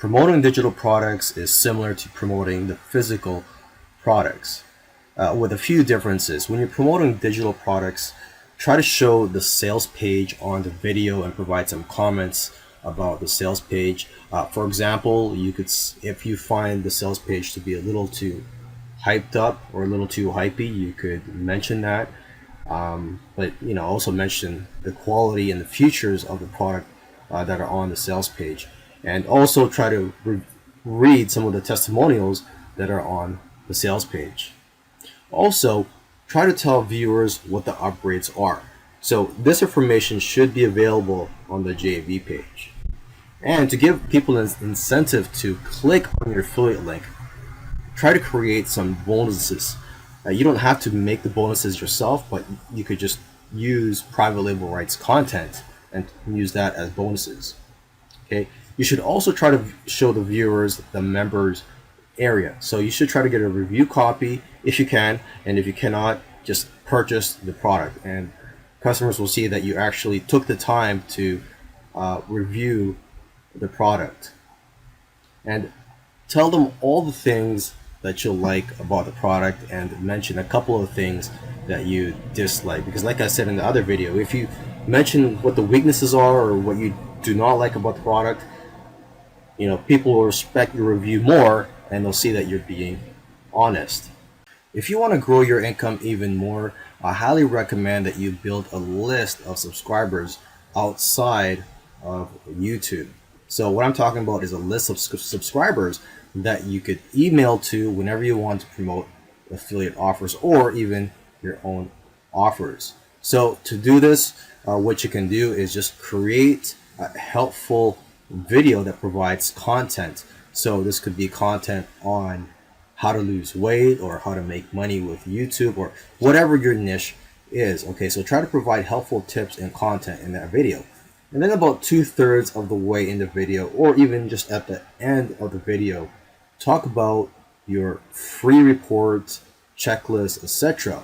promoting digital products is similar to promoting the physical products, with a few differences. When you're promoting digital products, try to show the sales page on the video and provide some comments about the sales page. For example, if you find the sales page to be a little too hyped up or a little too hypey, you could mention that. But also mention the quality and the features of the product that are on the sales page, and also try to read some of the testimonials that are on the sales page. Also, try to tell viewers what the upgrades are. So this information should be available on the JV page. And to give people an incentive to click on your affiliate link, try to create some bonuses. You don't have to make the bonuses yourself, but you could just use private label rights content and use that as bonuses. Okay. You should also try to show the viewers the members area. So you should try to get a review copy if you can, and if you cannot, just purchase the product, and customers will see that you actually took the time to review the product. And tell them all the things that you'll like about the product, and mention a couple of things that you dislike, because like I said in the other video, if you mention what the weaknesses are or what you do not like about the product, people will respect your review more, and they'll see that you're being honest. If you want to grow your income even more, I highly recommend that you build a list of subscribers outside of YouTube. So what I'm talking about is a list of subscribers that you could email to whenever you want to promote affiliate offers or even your own offers. So to do this, what you can do is just create a helpful video that provides content. So this could be content on how to lose weight or how to make money with YouTube or whatever your niche is. Okay, so try to provide helpful tips and content in that video. And then about 2/3 of the way in the video, or even just at the end of the video, talk about your free reports, checklists, etc.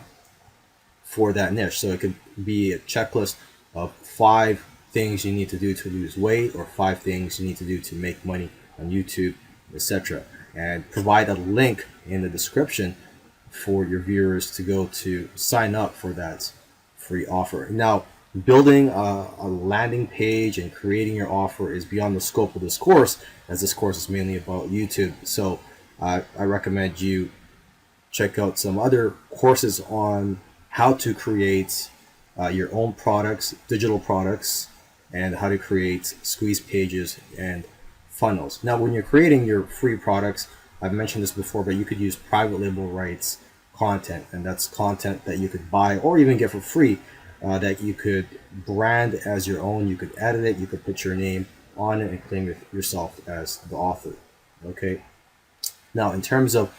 for that niche. So it could be a checklist of 5 things you need to do to lose weight, or 5 things you need to do to make money on YouTube, etc. And provide a link in the description for your viewers to go to sign up for that free offer. Now, building a landing page and creating your offer is beyond the scope of this course, as this course is mainly about YouTube. So I recommend you check out some other courses on how to create your own products, digital products, and how to create squeeze pages and funnels. Now, when you're creating your free products, I've mentioned this before, but you could use private label rights content, and that's content that you could buy or even get for free, that you could brand as your own. You could edit it, you could put your name on it and claim it yourself as the author. Okay. Now, in terms of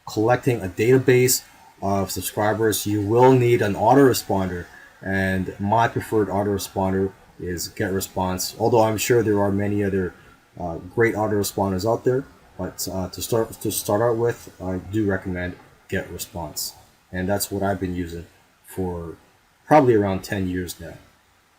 collecting a database of subscribers, you will need an autoresponder, and my preferred autoresponder is GetResponse, although I'm sure there are many other great autoresponders out there, but to start out with, I do recommend GetResponse, and that's what I've been using for probably around 10 years now.